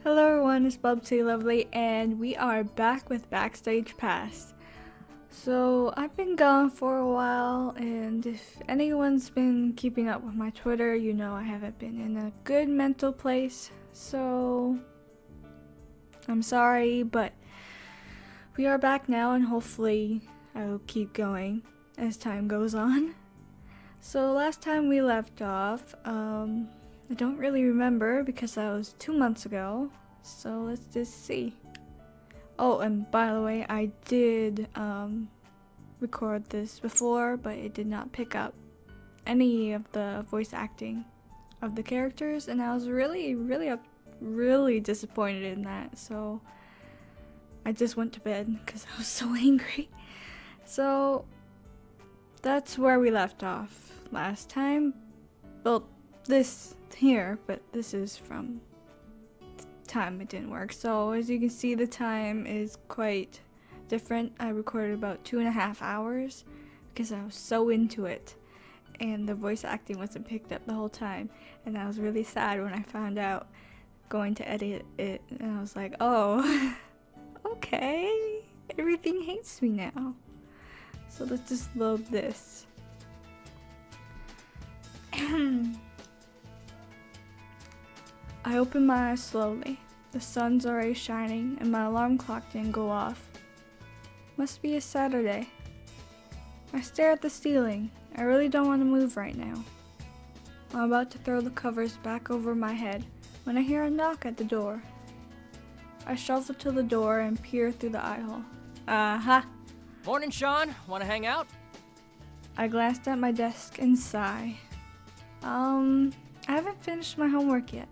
Hello everyone, it's Bubsy Lovely, and we are back with Backstage Pass. So, I've been gone for a while, and if anyone's been keeping up with my Twitter, you know I haven't been in a good mental place, so I'm sorry, but we are back now, and hopefully I will keep going as time goes on. So, last time we left off, I don't really remember because that was 2 months ago, so let's just see. Oh, and by the way, I did record this before, but it did not pick up any of the voice acting of the characters, and I was really disappointed in that, so I just went to bed because I was so angry. So that's where we left off last time. Well, this here, but this is from the time it didn't work. So as you can see, the time is quite different. I recorded about 2.5 hours because I was so into it, and the voice acting wasn't picked up the whole time, and I was really sad when I found out going to edit it, and I was like, oh, okay, everything hates me now. So let's just load this. I open my eyes slowly. The sun's already shining and my alarm clock didn't go off. Must be a Saturday. I stare at the ceiling. I really don't want to move right now. I'm about to throw the covers back over my head when I hear a knock at the door. I shuffle to the door and peer through the eye hole. Aha! Morning, Sean. Want to hang out? I glanced at my desk and sigh. I haven't finished my homework yet.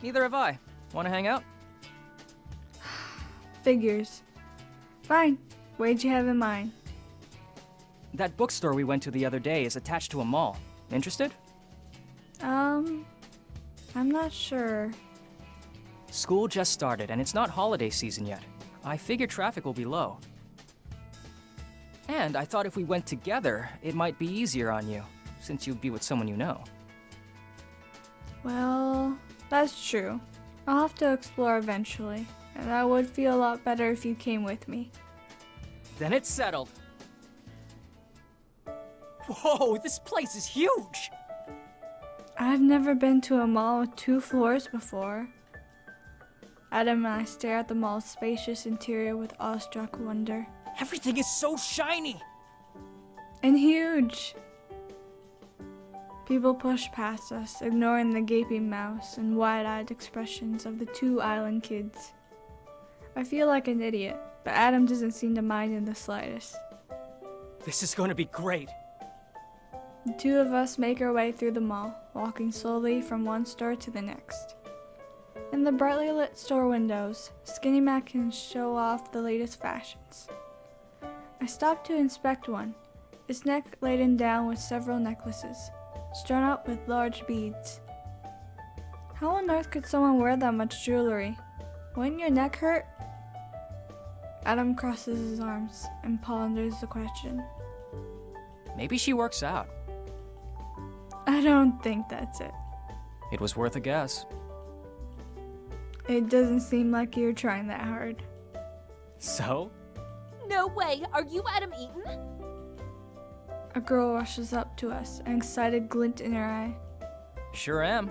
Neither have I. Want to hang out? Figures. Fine. What'd you have in mind? That bookstore we went to the other day is attached to a mall. Interested? I'm not sure. School just started, and it's not holiday season yet. I figure traffic will be low. And I thought if we went together, it might be easier on you, since you'd be with someone you know. Well, that's true. I'll have to explore eventually, and I would feel a lot better if you came with me. Then it's settled. Whoa, this place is huge! I've never been to a mall with 2 floors before. Adam and I stare at the mall's spacious interior with awestruck wonder. Everything is so shiny! And huge! People push past us, ignoring the gaping mouths and wide-eyed expressions of the 2 island kids. I feel like an idiot, but Adam doesn't seem to mind in the slightest. This is going to be great. The 2 of us make our way through the mall, walking slowly from one store to the next. In the brightly lit store windows, skinny mannequins show off the latest fashions. I stop to inspect one, its neck laden down with several necklaces, strung up with large beads. How on earth could someone wear that much jewelry? Wouldn't your neck hurt? Adam crosses his arms and ponders the question. Maybe she works out. I don't think that's it. It was worth a guess. It doesn't seem like you're trying that hard. So? No way! Are you Adam Eaton? A girl rushes up to us, an excited glint in her eye. Sure am.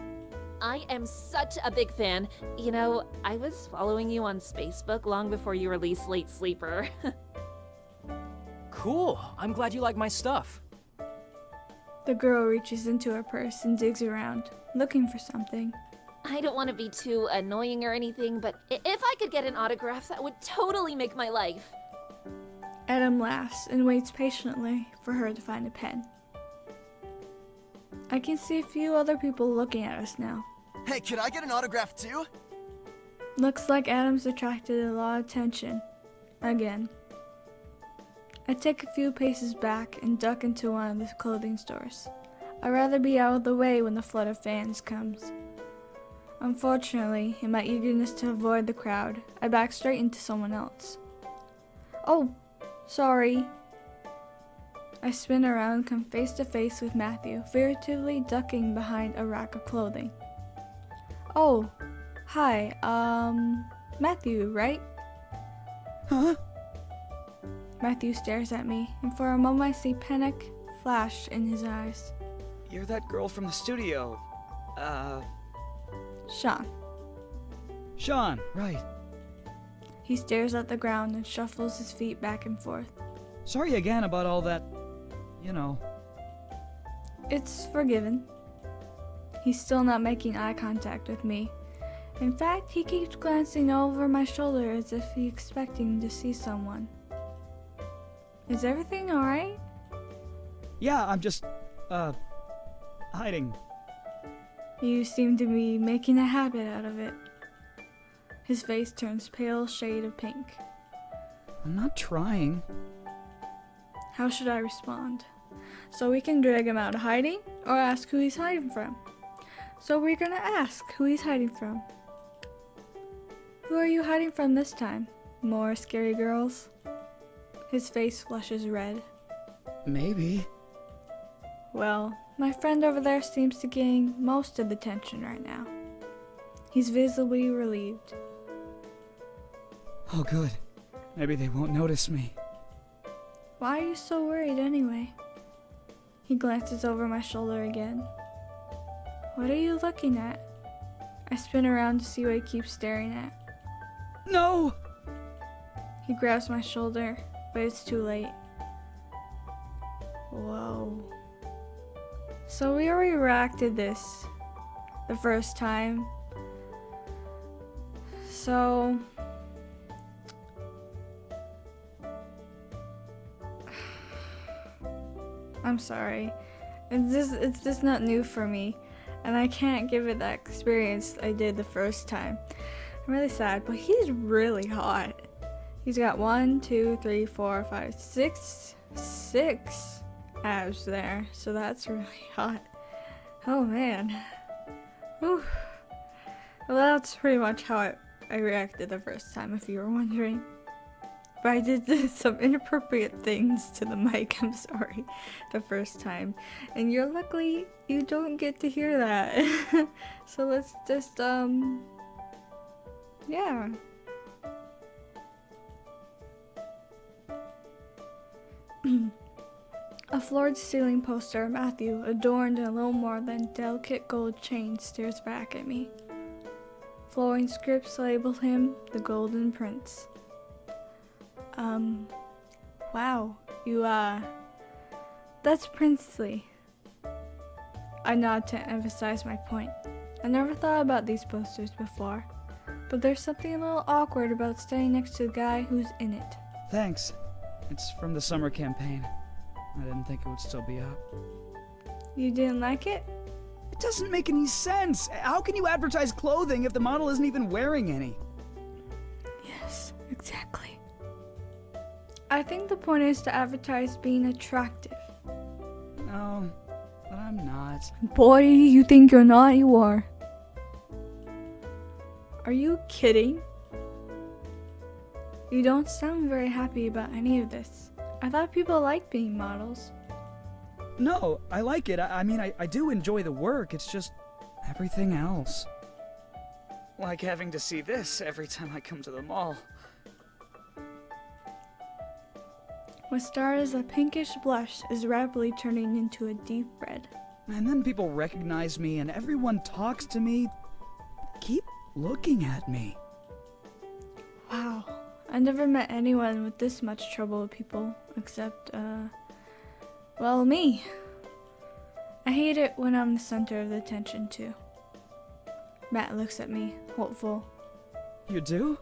I am such a big fan. You know, I was following you on Facebook long before you released Late Sleeper. Cool. I'm glad you like my stuff. The girl reaches into her purse and digs around, looking for something. I don't want to be too annoying or anything, but if I could get an autograph, that would totally make my life. Adam laughs and waits patiently for her to find a pen. I can see a few other people looking at us now. Hey, could I get an autograph too? Looks like Adam's attracted a lot of attention. Again. I take a few paces back and duck into one of the clothing stores. I'd rather be out of the way when the flood of fans comes. Unfortunately, in my eagerness to avoid the crowd, I back straight into someone else. Oh, sorry. I spin around and come face to face with Matthew, furtively ducking behind a rack of clothing. Oh, Hi, Matthew, right? Huh? Matthew stares at me, and for a moment I see panic flash in his eyes. You're that girl from the studio. Sian. Sian, right. He stares at the ground and shuffles his feet back and forth. Sorry again about all that, you know. It's forgiven. He's still not making eye contact with me. In fact, he keeps glancing over my shoulder as if he's expecting to see someone. Is everything alright? Yeah, I'm just, hiding. You seem to be making a habit out of it. His face turns pale shade of pink. I'm not trying. How should I respond? So we can drag him out of hiding, or ask who he's hiding from? So we're gonna ask who he's hiding from. Who are you hiding from this time? More scary girls? His face flushes red. Maybe. Well, my friend over there seems to gain most of the attention right now. He's visibly relieved. Oh, good. Maybe they won't notice me. Why are you so worried anyway? He glances over my shoulder again. What are you looking at? I spin around to see what he keeps staring at. No! He grabs my shoulder, but it's too late. Whoa. So we already reacted this the first time. So I'm sorry. It's just not new for me, and I can't give it that experience I did the first time. I'm really sad, but he's really hot. He's got 1, 2, 3, 4, 5, 6 abs there, so that's really hot. Oh man. Whew. Well, that's pretty much how I reacted the first time, if you were wondering. But I did some inappropriate things to the mic, I'm sorry, the first time. And you're luckily you don't get to hear that. So let's just, yeah. A floor-to-ceiling poster of Matthew, adorned in a little more than delicate gold chain, stares back at me. Flowing scripts label him the Golden Prince. Wow, that's princely. I nod to emphasize my point. I never thought about these posters before, but there's something a little awkward about standing next to the guy who's in it. Thanks. It's from the summer campaign. I didn't think it would still be up. You didn't like it? It doesn't make any sense. How can you advertise clothing if the model isn't even wearing any? Yes, exactly. I think the point is to advertise being attractive. No, but I'm not. Boy, you think you're not, you are. Are you kidding? You don't sound very happy about any of this. I thought people liked being models. No, I like it. I mean, I do enjoy the work. It's just everything else. Like having to see this every time I come to the mall. What started as a pinkish blush is rapidly turning into a deep red. And then people recognize me and everyone talks to me. Keep looking at me. Wow. I never met anyone with this much trouble with people, except, well, me. I hate it when I'm the center of the attention, too. Matt looks at me, hopeful. You do?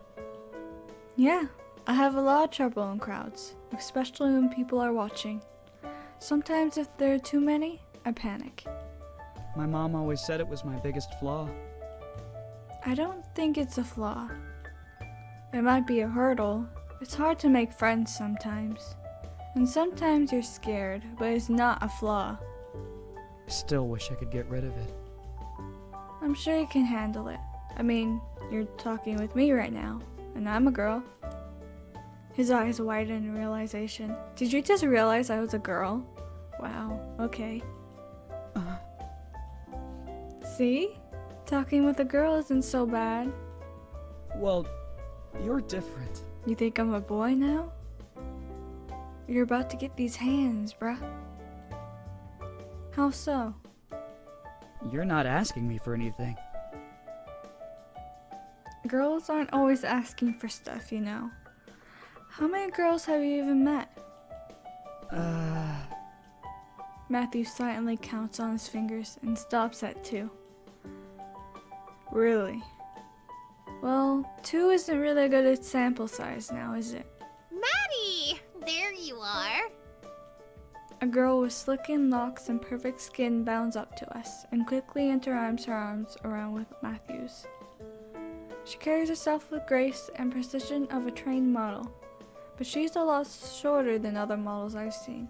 Yeah, I have a lot of trouble in crowds, especially when people are watching. Sometimes if there are too many, I panic. My mom always said it was my biggest flaw. I don't think it's a flaw. It might be a hurdle. It's hard to make friends sometimes. And sometimes you're scared, but it's not a flaw. I still wish I could get rid of it. I'm sure you can handle it. I mean, you're talking with me right now, and I'm a girl. His eyes widen in realization. Did you just realize I was a girl? Wow, okay. See? Talking with a girl isn't so bad. Well, you're different. You think I'm a boy now? You're about to get these hands, bruh. How so? You're not asking me for anything. Girls aren't always asking for stuff, you know. How many girls have you even met? Matthew silently counts on his fingers and stops at 2. Really? Well, 2 isn't really a good sample size now, is it? Maddie! There you are. A girl with slicking locks and perfect skin bounds up to us and quickly intertwines her arms around with Matthew's. She carries herself with grace and precision of a trained model, but she's a lot shorter than other models I've seen.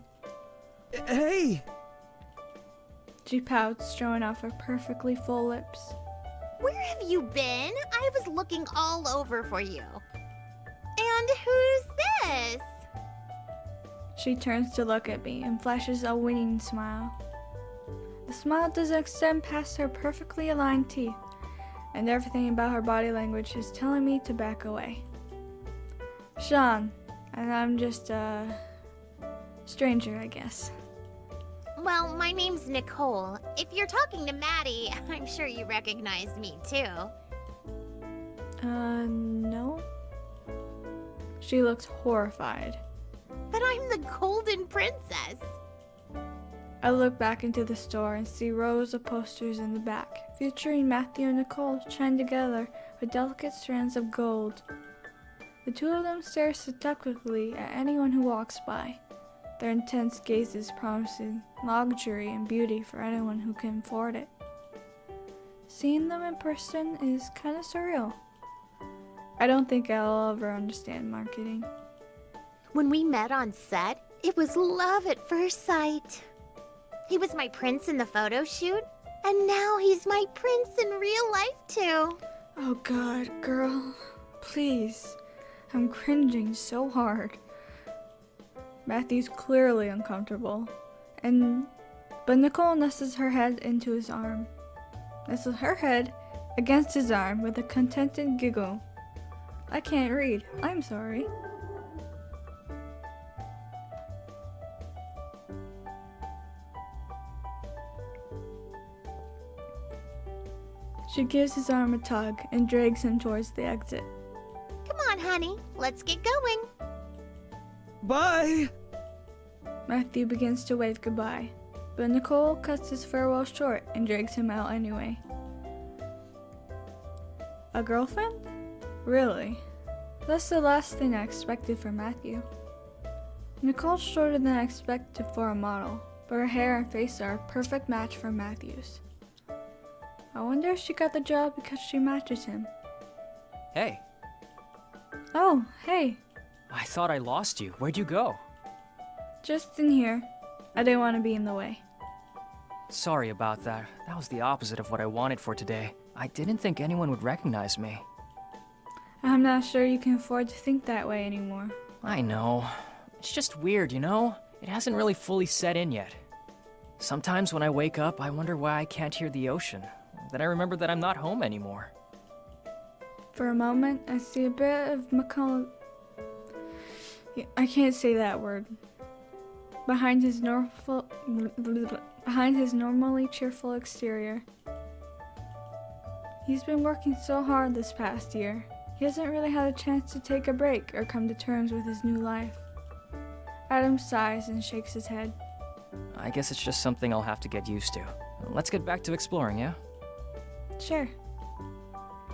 Hey! She pouts, showing off her perfectly full lips. Where have you been? I was looking all over for you. And who's this? She turns to look at me and flashes a winning smile. The smile doesn't extend past her perfectly aligned teeth, and everything about her body language is telling me to back away. Sian, and I'm just a stranger, I guess. Well, my name's Nicole. If you're talking to Maddie, I'm sure you recognize me too. No. She looks horrified. But I'm the Golden Princess. I look back into the store and see rows of posters in the back, featuring Matthew and Nicole chained together with delicate strands of gold. The two of them stare seductively at anyone who walks by, their intense gazes promising luxury and beauty for anyone who can afford it. Seeing them in person is kind of surreal. I don't think I'll ever understand marketing. When we met on set, it was love at first sight. He was my prince in the photo shoot, and now he's my prince in real life too. Oh God, girl, please. I'm cringing so hard. Matthew's clearly uncomfortable, but Nicole nestles her head into his arm. Nestles her head against his arm with a contented giggle. I can't read. I'm sorry. She gives his arm a tug and drags him towards the exit. Come on, honey, let's get going. Bye! Matthew begins to wave goodbye, but Nicole cuts his farewell short and drags him out anyway. A girlfriend? Really? That's the last thing I expected from Matthew. Nicole's shorter than I expected for a model, but her hair and face are a perfect match for Matthew's. I wonder if she got the job because she matches him. Hey, Oh, hey, I thought I lost you. Where'd you go? just in here. I didn't want to be in the way. Sorry about that. That was the opposite of what I wanted for today. I didn't think anyone would recognize me. I'm not sure you can afford to think that way anymore. I know. It's just weird, you know? It hasn't really fully set in yet. Sometimes when I wake up, I wonder why I can't hear the ocean. Then I remember that I'm not home anymore. For a moment, I see a bit of I can't say that word. Behind his normally cheerful exterior. He's been working so hard this past year. He hasn't really had a chance to take a break or come to terms with his new life. Adam sighs and shakes his head. I guess it's just something I'll have to get used to. Let's get back to exploring, yeah? Sure.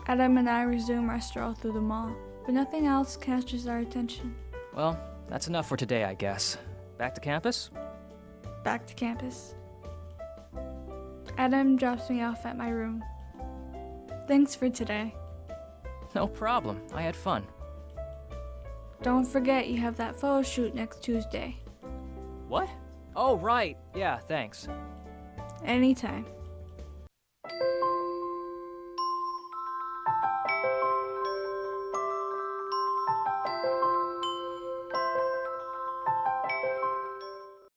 Adam and I resume our stroll through the mall, but nothing else catches our attention. Well, that's enough for today, I guess. Back to campus? Back to campus. Adam drops me off at my room. Thanks for today. No problem. I had fun. Don't forget you have that photo shoot next Tuesday. What? Oh, right. Yeah, thanks. Anytime.